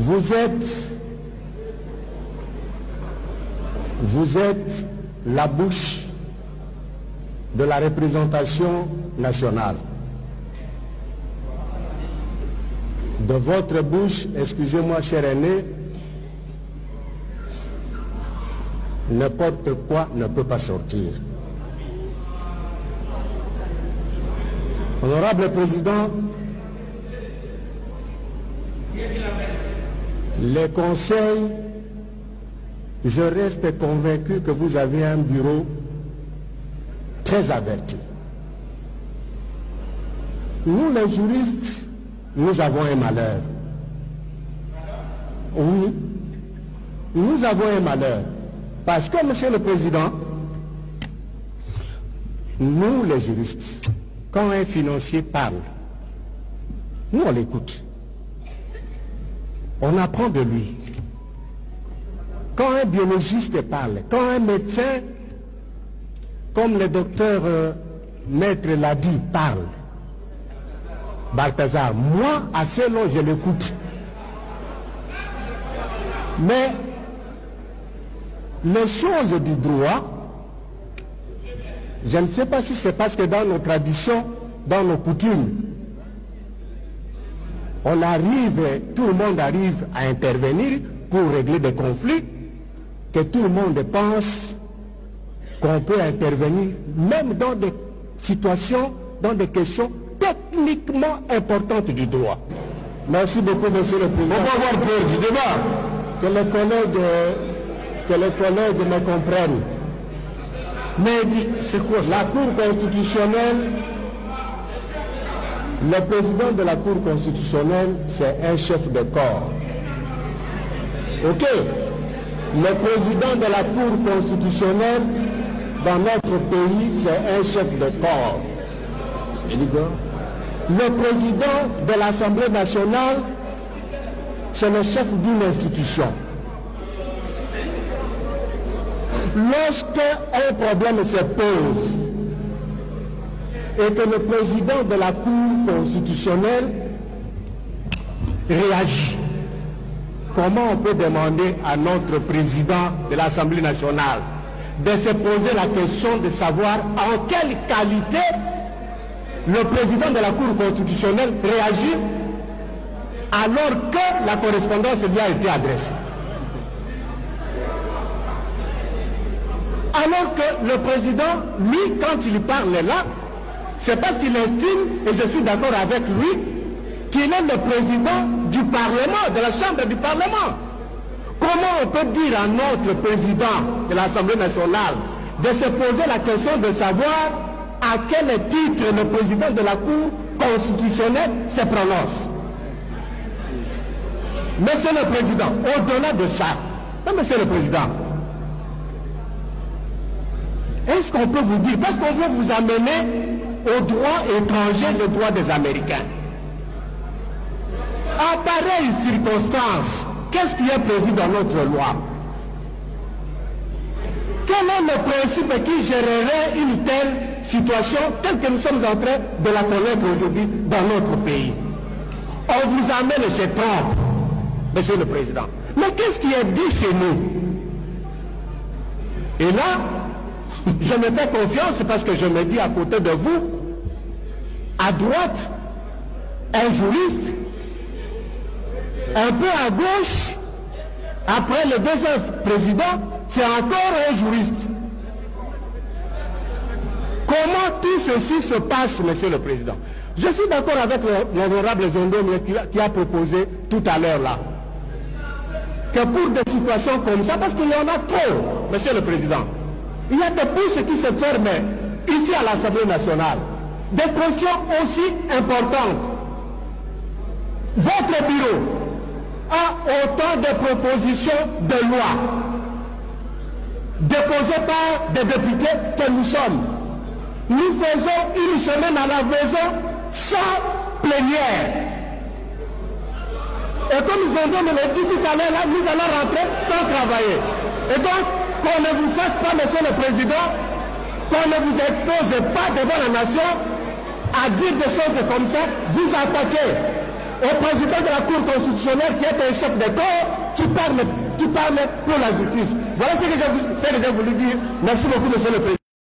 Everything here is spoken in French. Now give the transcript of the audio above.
Vous êtes la bouche de la représentation nationale. De votre bouche, excusez-moi cher aîné, n'importe quoi ne peut pas sortir. Honorable Président, les conseils, je reste convaincu que vous avez un bureau très averti. Nous les juristes, nous avons un malheur. Oui, nous avons un malheur. Parce que, Monsieur le Président, nous les juristes, quand un financier parle, nous on l'écoute. On apprend de lui. Quand un biologiste parle, quand un médecin, comme le docteur Maître l'a dit, parle, Balthazar, moi, assez long, je l'écoute. Mais les choses du droit, je ne sais pas si c'est parce que dans nos traditions, dans nos coutumes, on arrive, tout le monde arrive à intervenir pour régler des conflits, que tout le monde pense qu'on peut intervenir, même dans des situations, dans des questions techniquement importantes du droit. Merci beaucoup, Monsieur le Président. On va avoir peur du débat. Que les collègues me comprennent. Mais c'est quoi ça? La Cour constitutionnelle, le président de la Cour constitutionnelle, c'est un chef de corps. Ok? Le président de la Cour constitutionnelle, dans notre pays, c'est un chef de corps. Le président de l'Assemblée nationale, c'est le chef d'une institution. Lorsque un problème se pose et que le président de la Cour constitutionnelle réagit, comment on peut demander à notre président de l'Assemblée nationale de se poser la question de savoir en quelle qualité le président de la Cour constitutionnelle réagit alors que la correspondance lui a été adressée? Alors que le président, lui, quand il parle là, c'est parce qu'il estime, et je suis d'accord avec lui, qu'il est le président du Parlement, de la Chambre du Parlement. Comment on peut dire à notre président de l'Assemblée nationale de se poser la question de savoir à quel titre le président de la Cour constitutionnelle se prononce? Monsieur le Président, au-delà de ça, Monsieur le Président, est-ce qu'on peut vous dire, parce qu'on veut vous amener au droit étranger, le droit des Américains. En pareille circonstance, qu'est-ce qui est prévu dans notre loi? Quel est le principe qui gérerait une telle situation telle que nous sommes en train de la connaître aujourd'hui dans notre pays? On vous amène chez Trump, Monsieur le Président. Mais qu'est-ce qui est dit chez nous? Et là, je me fais confiance parce que je me dis à côté de vous, à droite, un juriste, un peu à gauche, après le deuxième président, c'est encore un juriste. Comment tout ceci se passe, Monsieur le Président? Je suis d'accord avec l'honorable Zondom qui a proposé tout à l'heure là, que pour des situations comme ça, parce qu'il y en a trop, Monsieur le Président, il y a des bouches qui se ferment ici à l'Assemblée nationale, des questions aussi importantes. Votre bureau a autant de propositions de loi déposées par des députés que nous sommes. Nous faisons une semaine à la maison sans plénière. Et comme nous avons dit tout à l'heure, nous allons rentrer sans travailler. Et donc, qu'on ne vous fasse pas, Monsieur le Président, qu'on ne vous expose pas devant la nation à dire des choses comme ça, vous attaquez. au président de la Cour constitutionnelle qui est un chef de corps qui parle pour la justice. Voilà ce que j'ai voulu dire. Merci beaucoup, monsieur le président.